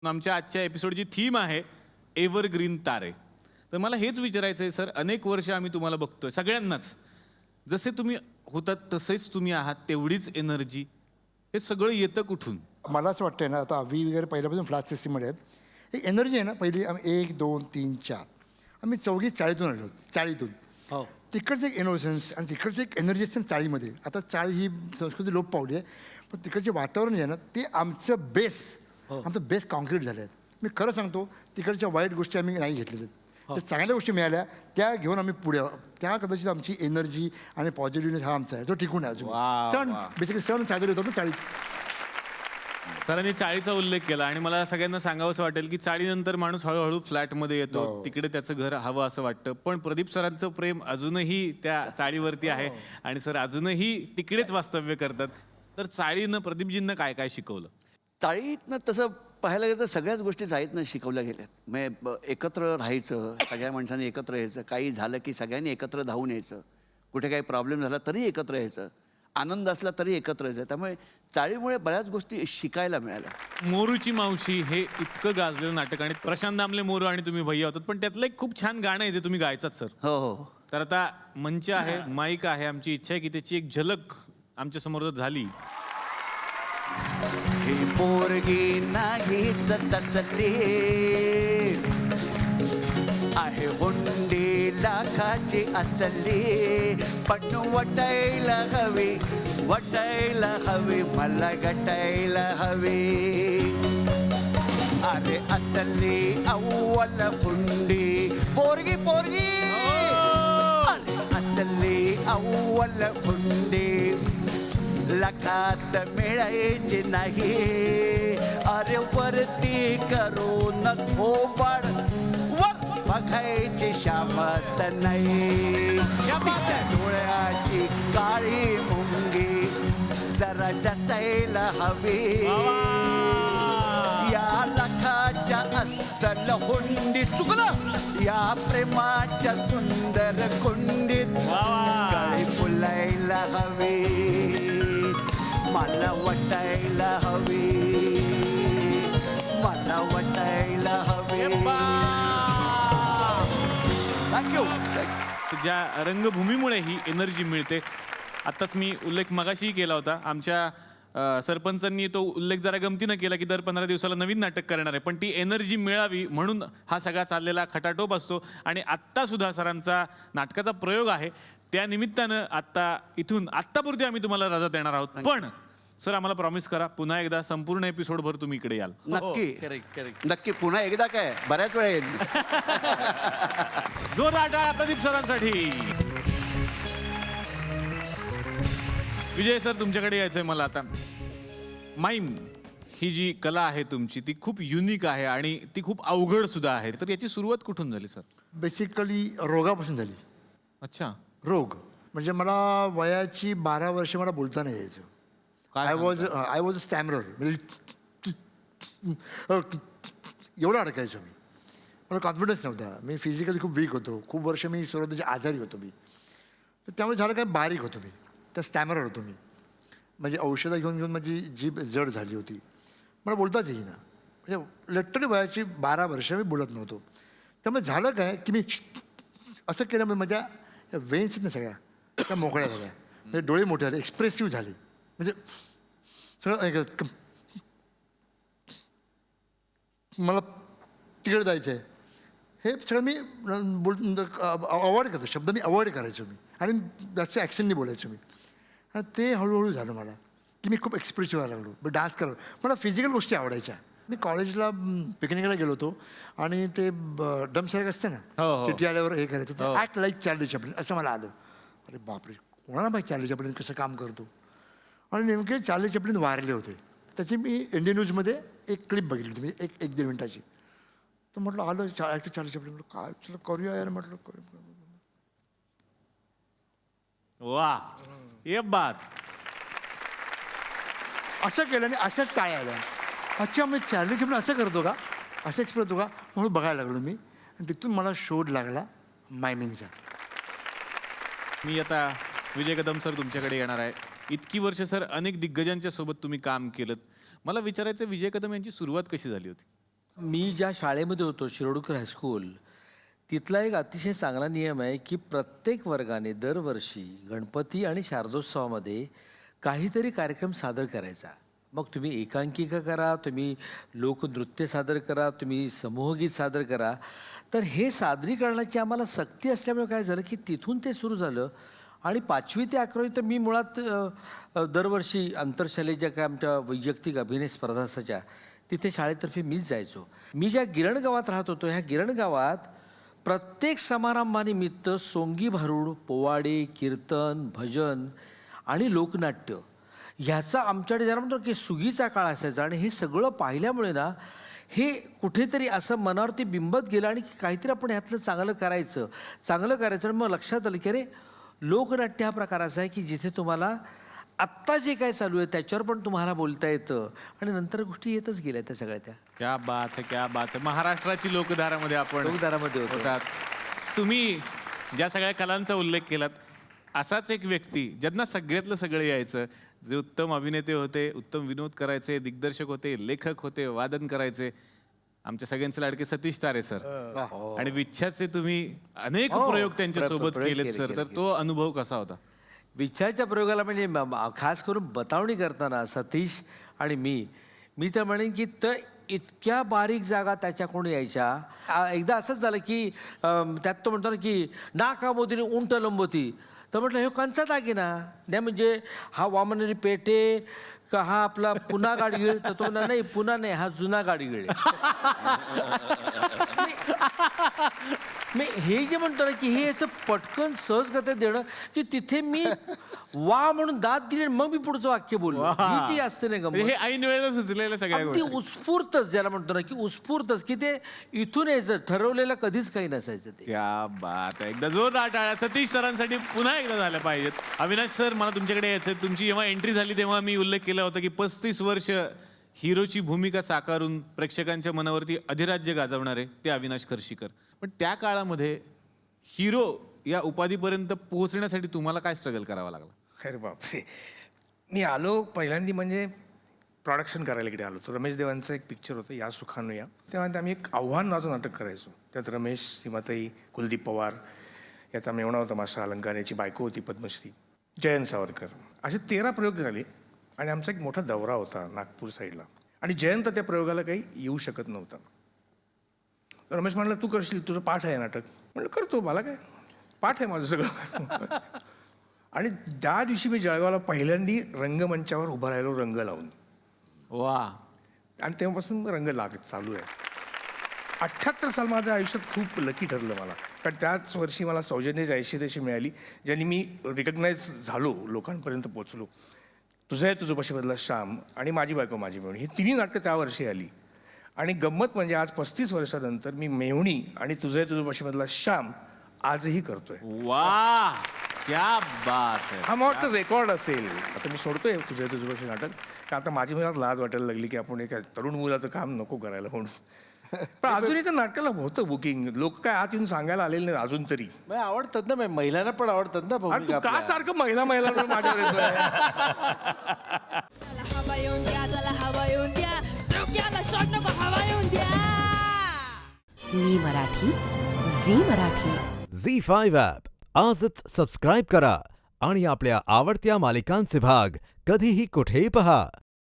आमच्या आजच्या एपिसोडची थीम आहे एव्हरग्रीन तारे. तर मला हेच विचारायचं आहे सर, अनेक वर्ष आम्ही तुम्हाला बघतोय सगळ्यांनाच, जसे तुम्ही होतात तसेच तुम्ही आहात, तेवढीच एनर्जी, हे सगळं येतं कुठून? मला असं वाटतं ना, आता आम्ही वगैरे पहिल्यापासून फ्लॅट सिस्टीममध्ये आहेत. एक एनर्जी आहे ना, पहिली आम्ही 1 2 3 4 आम्ही चौघी चाळीतून आलो, चाळीतून. हो. तिकडचं एक इनोसन्स आणि तिकडचं एक एनर्जी असते चाळीमध्ये. आता चाळी ही संस्कृती लोप पावली आहे, पण तिकडचे वातावरण जे आहे ना, ते आमचं बेस, आमचं बेस कॉन्क्रीट झालं आहे. मी खरं सांगतो, तिकडच्या वाईट गोष्टी आम्ही नाही घेतलेल्या आहेत. त्या चांगल्या गोष्टी मिळाल्या, त्या घेऊन आम्ही पुढे त्या कदाचित आमची एनर्जी आणि पॉझिटिव्हनेस हा आमचा आहे, तो टिकून आहे अजून. सण बेसिकली सण साजरे होतात ना चाळीत. सरांनी चाळीचा उल्लेख केला आणि मला सगळ्यांना सांगावंसं वाटेल की चाळीनंतर माणूस हळूहळू फ्लॅटमध्ये येतो, तिकडे त्याचं घर हवं असं वाटतं. पण प्रदीप सरांचं प्रेम अजूनही त्या चाळीवरती आहे आणि सर अजूनही तिकडेच वास्तव्य करतात. तर चाळीनं प्रदीपजींना काय काय शिकवलं? चाळीतनं तसं पाहायला गेलं तर सगळ्याच गोष्टी चाळीतनं शिकवल्या गेल्यात. म्हणजे एकत्र राहायचं, सगळ्या माणसांनी एकत्र यायचं, काही झालं की सगळ्यांनी एकत्र धावून यायचं, कुठे काही प्रॉब्लेम झाला तरी एकत्र यायचं, आनंद असला तरी एकत्र यायचं. त्यामुळे चाळीमुळे बऱ्याच गोष्टी शिकायला मिळाल्या. मोरूची मावशी हे इतकं गाजलेलं नाटक आणि प्रशांत दामले मोरू आणि तुम्ही भैया होतात, पण त्यातलं एक खूप छान गाणं आहे जे तुम्ही गायचात सर. हो हो. तर आता मंच आहे, माईक आहे, आमची इच्छा आहे की त्याची एक झलक आमच्या समोर झाली. ही पोरगी नाहीच तसली आहे, हुंडी लाखाची असली, पण वटायला हवी, वटायला हवी, मला गटायला हवी. अरे असली अव्वल हुंडी पोरगी, पोरगी अरे असली अव्वल हुंडी लखात मिळायची नाही. अरे वरती करून थोबाड वर बघायची शामत नाही. तिच्या डोळ्याची काळी मुंगी जरा डसायला हवी. या लखाच्या अस्सल हुंडी चुकलं, या प्रेमाच्या सुंदर कुंडीत कळी फुलायला हवी, मला वटायला हवी, मला वटायला हवी. थँक्यू. ज्या रंगभूमीमुळे ही एनर्जी मिळते. आत्ताच मी उल्लेख मगाशीही केला होता, आमच्या सरपंचांनी तो उल्लेख जरा गमतीनं केला की दर 15 दिवसाला नवीन नाटक करणार आहे, पण ती एनर्जी मिळावी म्हणून हा सगळा चाललेला खटाटोप असतो. आणि आत्ता सुद्धा सरांचा नाटकाचा प्रयोग आहे, त्या निमित्तानं आत्ता इथून आत्तापुरती आम्ही तुम्हाला रजा देणार आहोत. पण सर आम्हाला प्रॉमिस करा, पुन्हा एकदा संपूर्ण एपिसोडभर तुम्ही इकडे याल. नक्की नक्की. पुन्हा एकदा काय, बऱ्याच वेळा येईल. जोरदार टाळ्या प्रदीप सरांसाठी. विजय सर तुमच्याकडे यायचंय मला आता. माईम ही जी कला आहे तुमची, ती खूप युनिक आहे आणि ती खूप अवघड सुद्धा आहे. तर याची सुरुवात कुठून झाली सर? बेसिकली रोगापासून झाली. अच्छा. रोग म्हणजे मला वयाची 12 वर्ष मला बोलता नाही यायचं. I was a stammerer. म्हणजे एवढं अडकायचो मी. मला कॉन्फिडन्स नव्हता. मी फिजिकली खूप वीक होतो. खूप वर्ष मी सुरुवातीच्या आजारी होतो मी. तर त्यामुळे झालं काय, बारीक होतो मी, तर स्टॅमरर होतो मी. म्हणजे औषधं घेऊन घेऊन माझी जीभ जड झाली होती, मला बोलताच येईना. म्हणजे लिटरली वयाची 12 वर्ष मी बोलत नव्हतो. त्यामुळे झालं काय की मी असं केल्यामुळे माझ्या वेन्स ना सगळ्या त्या मोकळ्या झाल्या, म्हणजे डोळे मोठे झाले, एक्सप्रेसिव्ह झाले. म्हणजे सगळं मला तिकडे जायचं आहे, हे सगळं मी अवॉइड करतो. शब्द मी अवॉइड करायचो मी आणि जास्त ॲक्शननी बोलायचो मी. आणि ते हळूहळू झालं मला की मी खूप एक्सप्रेसिव्ह व्हायला लागलो. मी डान्स करायला, मला फिजिकल गोष्टी आवडायच्या. मी कॉलेजला पिकनिकला गेलो होतो आणि ते डमसारक असते ना, चिठ्ठी आल्यावर हे करायचं, तर ॲक्ट लाईक चार्ली चॅप्लिन असं मला आलं. अरे बापरे, कोणाला माहिती चार्ली चॅप्लिन कसं काम करतो. आणि नेमके चार्ली चॅप्लिन वारले होते. त्याची मी इंडियन न्यूजमध्ये एक क्लिप बघितली होती, म्हणजे 1-1.5 मिनिटाची. तर म्हटलं आलं ॲक्टर चार्ली चॅप्लिन, म्हटलं काय चला करूया यार, म्हटलं करूया. वा, ये बात. असं केलं आणि अशाच टाळ्या आल्या. अच्छा, मग चार्ली चॅप्लिन असं करतो का, असं एक्सप्रेस होतो का, म्हणून बघायला लागलो मी. आणि तिथून मला शोध लागला मायमिंगचा. मी आता विजय कदम सर तुमच्याकडे येणार आहे. इतकी वर्ष सर अनेक दिग्गजांच्या सोबत तुम्ही काम केलं. मला विचारायचं, विजय कदम यांची सुरुवात कशी झाली होती? मी ज्या शाळेमध्ये होतो शिरोडकर हायस्कूल, तिथला एक अतिशय चांगला नियम आहे की प्रत्येक वर्गाने दरवर्षी गणपती आणि शारदोत्सवामध्ये काहीतरी कार्यक्रम सादर करायचा. मग तुम्ही एकांकिका करा, तुम्ही लोकनृत्य सादर करा, तुम्ही समूहगीत सादर करा. तर हे सादरीकरणाची आम्हाला सक्ती असल्यामुळे काय झालं की तिथून ते सुरू झालं. आणि 5वी ते 11वी तर मी मुळात दरवर्षी आंतरशालेय ज्या काय आमच्या वैयक्तिक अभिनय स्पर्धा असायच्या तिथे शाळेतर्फे मीच जायचो. मी ज्या गिरण गावात राहत होतो ह्या गिरण गावात प्रत्येक समारंभानिमित्त सोंगी भारूड, पोवाडे, कीर्तन, भजन आणि लोकनाट्य ह्याचा आमच्याकडे जरा म्हणतो की सुगीचा काळ असायचा. आणि हे सगळं पाहिल्यामुळे ना हे कुठेतरी असं मनावरती बिंबत गेलं आणि काहीतरी आपण ह्यातलं चांगलं करायचं आणि मग लक्षात आलं की अरे लोकनाट्य हा प्रकार असा आहे की जिथे तुम्हाला आत्ता जे काय चालू आहे त्याच्यावर पण तुम्हाला बोलता येतं आणि नंतर गोष्टी येतच गेल्या त्या सगळ्या त्या क्या बात है, क्या बात है. महाराष्ट्राची लोकधारामध्ये आपण लोकधारामध्ये होतात. तुम्ही ज्या सगळ्या कलांचा उल्लेख केलात, असाच एक व्यक्ती ज्यांना सगळ्यातलं सगळं यायचं, जे उत्तम अभिनेते होते, उत्तम विनोद करायचे, दिग्दर्शक होते, लेखक होते, वादन करायचे, आमच्या सगळ्यांचे लाडके सतीश तारे सर. आणि विच्छाचे तुम्ही अनेक प्रयोग त्यांच्या सोबत प्रयोग केलेत सर. तर तो अनुभव कसा होता? विच्छाच्या प्रयोगाला म्हणजे खास करून बतावणी करताना सतीश आणि मी तर म्हणेन की तर इतक्या बारीक जागा त्याच्याकडून यायच्या. एकदा असंच झालं की त्यात तो म्हणतो ना की नाका मोदीने उंट लंबोती. तर म्हटलं हे कंचा दागिना नाही म्हणजे हा वामनरी पेटे का हा आपला पुन्हा गाडगीळ. तर तो म्हणा नाही पुन्हा नाही हा जुना गाडगीळ. मी हे जे म्हणतो ना की हे असं पटकन सहज कथा देणं की तिथे मी वा म्हणून दाद दिली मग मी पुढचं वाक्य बोललो. ही जी असते नाही म्हणजे गंमत हे ऐन वेळेला सुचलेल्या सगळ्या अगदी गोष्टी. उत्स्फूर्तच ज्याला म्हणतो ना की उत्स्फूर्तच की ते इथून यायचं ठरवलेलं कधीच काही नसायचं ते. क्या बात आहे. एकदा जोरदार टाळ्या सतीश सरांसाठी पुन्हा एकदा झाल्या पाहिजेत. अविनाश सर, मला तुमच्याकडे यायचं. तुमची जेव्हा एंट्री झाली तेव्हा मी उल्लेख केला होता की 35 वर्ष हिरोची भूमिका साकारून प्रेक्षकांच्या मनावरती अधिराज्य गाजवणारे ते अविनाश खर्शीकर. पण त्या काळामध्ये हिरो या उपाधीपर्यंत पोहोचण्यासाठी तुम्हाला काय स्ट्रगल करावा लागला? अरे बापरे, मी आलो पहिल्यांदा म्हणजे प्रोडक्शन करायला इकडे आलो. तो रमेश देवांचं एक पिक्चर होतं या सुखानं या. तेव्हा आम्ही एक आव्हान नावाचं नाटक करायचो. त्यात रमेश, सीमाताई, कुलदीप पवार याचा मेवणा होता मास्टर अलंकार, याची बायको होती पद्मश्री, जयंत सावरकर. असे 13 प्रयोग झाले आणि आमचा एक मोठा दौरा होता नागपूर साईडला. आणि जयंत त्या प्रयोगाला काही येऊ शकत नव्हता. रमेश म्हणलं तू करशील, तुझं पाठ आहे नाटक. म्हणलं करतो, मला काय पाठ आहे माझं सगळं. आणि त्या दिवशी मी जळगावला पहिल्यांदा रंगमंचावर उभं राहिलो रंग लावून. वा. आणि तेव्हापासून रंग लागत चालू आहे. 78 साल माझ्या आयुष्यात खूप लकी ठरलं मला. कारण त्याच वर्षी मला सौजन्य जयश्री मिळाली, ज्यांनी मी रिकग्नाईज झालो, लोकांपर्यंत पोचलो. तुझं आहे तुझं पशी बदला श्याम आणि माझी बायको माझी मेवणी, ही तिन्ही नाटकं त्या वर्षी आली. आणि गंमत म्हणजे आज 35 वर्षानंतर मी मेवणी आणि तुझं आहे तुझं पशी बदला श्याम आजही करतोय. वा, क्या बात है. हा मला वाटतं रेकॉर्ड असेल. आता मी सोडतोय तुझं आहे तुझं पशी नाटक, का आता माझी मनात लाज वाटायला लागली की आपण एका तरुण मुलाचं काम नको करायला म्हणून. पण अजूनही तर नाटकाला होतं बुकिंग. लोक काय आत येऊन सांगायला आलेले नाही अजून तरी. आवडतात ना महिलांना पण आवडतात ना अरे भूमिका तू का आपल्या. सारखं महिला माझ्यावर येतोय? चला हवा येऊन द्या, चला हवा येऊन द्या, डोक्याला शॉट नको, हवा येऊन द्या. मी मराठी, झी मराठी. झी5 ॲप आजच सबस्क्राईब करा आणि आपल्या आवडत्या मालिकांचे भाग कधीही कुठेही पहा.